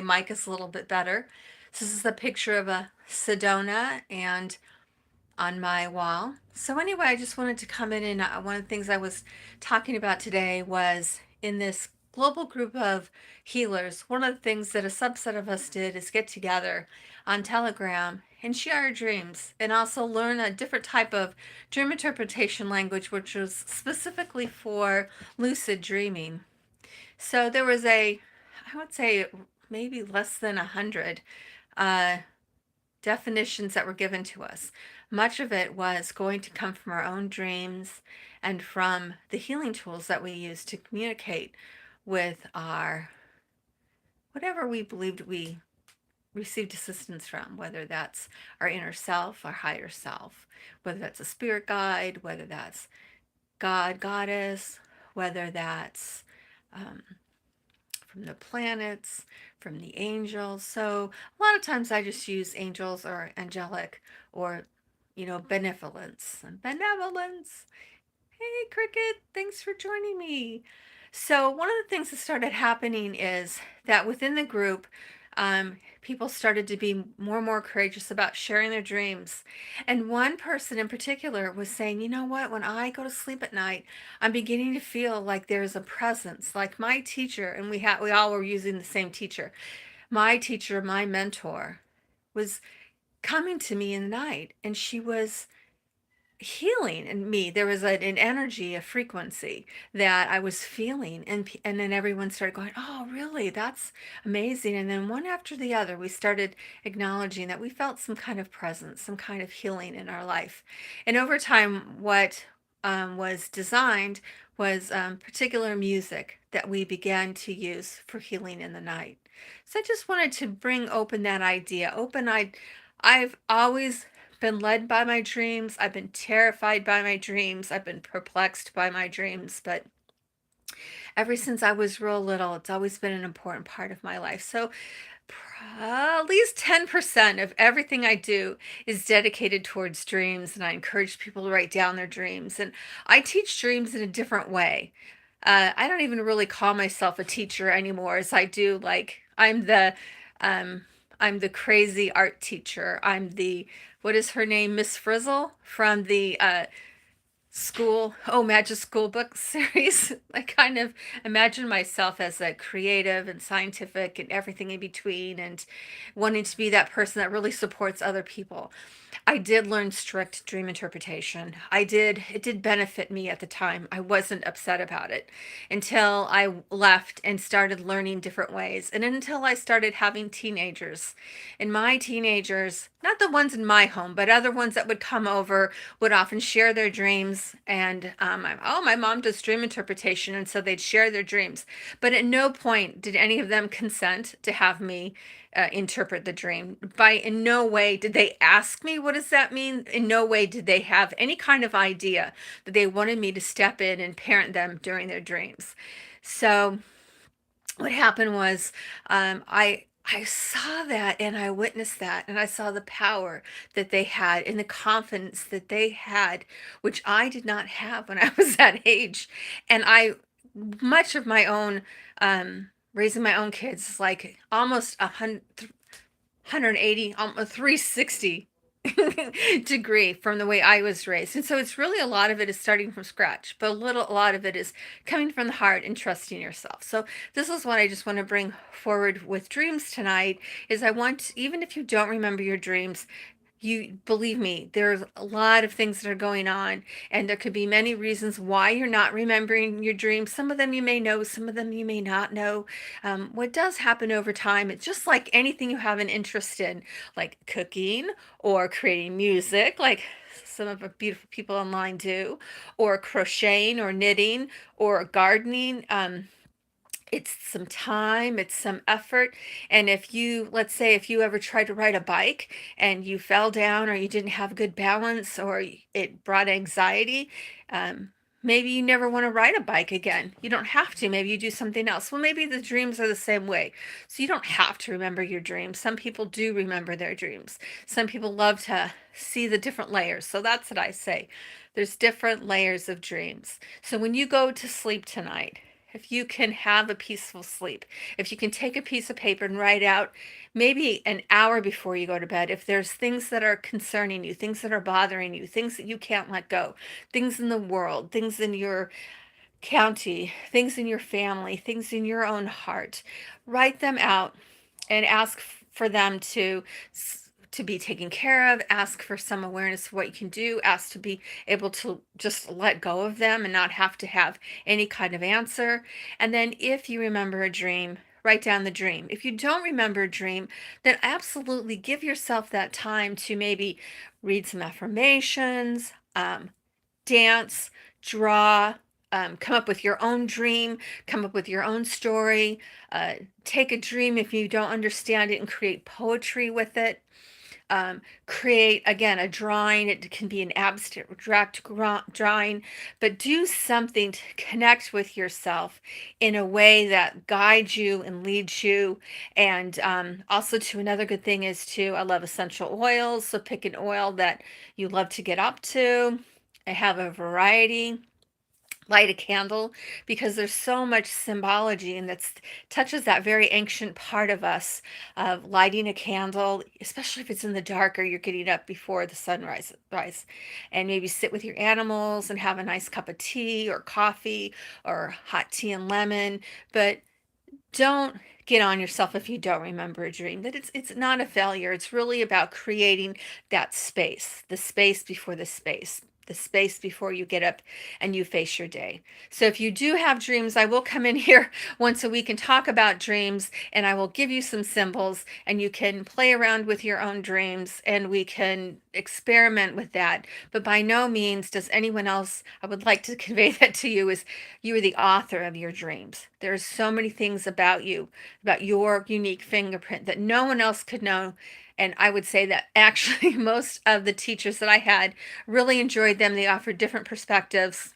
mic is a little bit better. So this is a picture of a Sedona and on my wall. So anyway, I just wanted to come in and one of the things I was talking about today was in this global group of healers, one of the things that a subset of us did is get together on Telegram and share our dreams and also learn a different type of dream interpretation language, which was specifically for lucid dreaming. So there was I would say maybe less than 100 uh, definitions that were given to us. Much of it was going to come from our own dreams and from the healing tools that we use to communicate with our whatever we believed we received assistance from, whether that's our inner self, our higher self, whether that's a spirit guide, whether that's God, goddess, whether that's um, from the planets, from the angels. So a lot of times I just use angels or angelic or, benevolence and benevolence. Hey, Cricket, thanks for joining me. So, one of the things that started happening is that within the group, people started to be more and more courageous about sharing their dreams. And one person in particular was saying, you know what, when I go to sleep at night, I'm beginning to feel like there's a presence, like my teacher, and we all were using the same teacher. My teacher, my mentor, was coming to me in the night, and she was healing in me. There was an energy, a frequency that I was feeling, and then everyone started going, "Oh, really? That's amazing!" And then one after the other, we started acknowledging that we felt some kind of presence, some kind of healing in our life. And over time, what was designed was particular music that we began to use for healing in the night. So I just wanted to bring open that idea. I've always been led by my dreams. I've been terrified by my dreams. I've been perplexed by my dreams. But ever since I was real little, it's always been an important part of my life. So at least 10% of everything I do is dedicated towards dreams. And I encourage people to write down their dreams. And I teach dreams in a different way. I don't even really call myself a teacher anymore, as I do. Like um, I'm the crazy art teacher. I'm the what is her name, Miss Frizzle from the Magic School Book series. I kind of imagine myself as a creative and scientific and everything in between, and wanting to be that person that really supports other people. I did learn strict dream interpretation. It did benefit me at the time. I wasn't upset about it until I left and started learning different ways. And until I started having teenagers. And my teenagers, not the ones in my home, but other ones that would come over, would often share their dreams. And, oh, my mom does dream interpretation. And so they'd share their dreams. But at no point did any of them consent to have me interpret the dream. In no way did they ask me, what does that mean? In no way did they have any kind of idea that they wanted me to step in and parent them during their dreams. So what happened was, I saw that and I witnessed that and I saw the power that they had and the confidence that they had, which I did not have when I was that age. And much of my own, raising my own kids is like almost 180, almost 360 degree from the way I was raised. And so it's really a lot of it is starting from scratch, but a lot of it is coming from the heart and trusting yourself. So this is what I just want to bring forward with dreams tonight is even if you don't remember your dreams, you believe me, there's a lot of things that are going on, and there could be many reasons why you're not remembering your dreams. Some of them you may know, some of them you may not know. What does happen over time, it's just like anything you have an interest in, like cooking or creating music, like some of the beautiful people online do, or crocheting or knitting or gardening. It's some time, it's some effort. And let's say, if you ever tried to ride a bike and you fell down or you didn't have good balance or it brought anxiety, maybe you never want to ride a bike again. You don't have to. Maybe you do something else. Well, maybe the dreams are the same way. So you don't have to remember your dreams. Some people do remember their dreams. Some people love to see the different layers. So that's what I say. There's different layers of dreams. So when you go to sleep tonight, if you can have a peaceful sleep, if you can take a piece of paper and write out maybe an hour before you go to bed, if there's things that are concerning you, things that are bothering you, things that you can't let go, things in the world, things in your county, things in your family, things in your own heart, write them out and ask for them to be taken care of, ask for some awareness of what you can do, ask to be able to just let go of them and not have to have any kind of answer. And then if you remember a dream, write down the dream. If you don't remember a dream, then absolutely give yourself that time to maybe read some affirmations, dance, draw, come up with your own dream, come up with your own story, take a dream if you don't understand it and create poetry with it. Create again a drawing. It can be an abstract drawing, but do something to connect with yourself in a way that guides you and leads you. And also, to another good thing is to I love essential oils, so pick an oil that you love to get up to. I have a variety. Light a candle, because there's so much symbology and that touches that very ancient part of us of lighting a candle, especially if it's in the dark or you're getting up before the sunrise rise, and maybe sit with your animals and have a nice cup of tea or coffee or hot tea and lemon. But don't get on yourself if you don't remember a dream. That it's not a failure. It's really about creating that space, the space before the space, the space before you get up and you face your day. So if you do have dreams, I will come in here once a week and talk about dreams, and I will give you some symbols, and you can play around with your own dreams and we can experiment with that. But by no means does anyone else, I would like to convey that to you, is you are the author of your dreams. There's so many things about you, about your unique fingerprint that no one else could know. And I would say that actually most of the teachers that I had really enjoyed them. They offered different perspectives.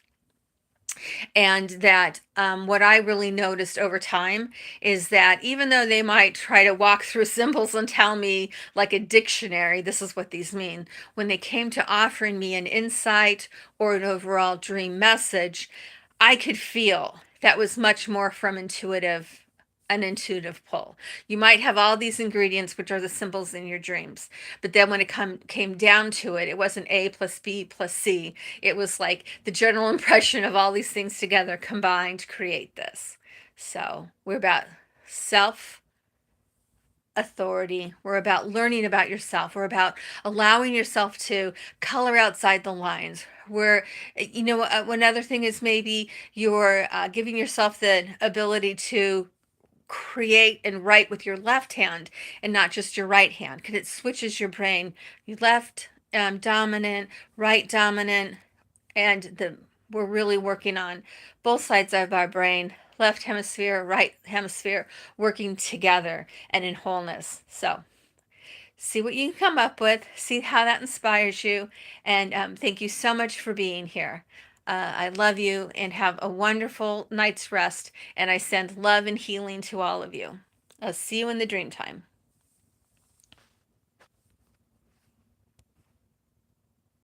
And that what I really noticed over time is that even though they might try to walk through symbols and tell me, like a dictionary, this is what these mean, when they came to offering me an insight or an overall dream message, I could feel that was much more from an intuitive pull. You might have all these ingredients, which are the symbols in your dreams, but then when it came down to it, it wasn't A plus B plus C. It was like the general impression of all these things together combined to create this. So we're about self authority. We're about learning about yourself. We're about allowing yourself to color outside the lines. One other thing is maybe you're giving yourself the ability to create and write with your left hand and not just your right hand, because it switches your brain. You left dominant, right dominant, and the we're really working on both sides of our brain, left hemisphere, right hemisphere, working together and in wholeness. So see what you can come up with, see how that inspires you, and thank you so much for being here. I love you and have a wonderful night's rest, and I send love and healing to all of you. I'll see you in the dream time.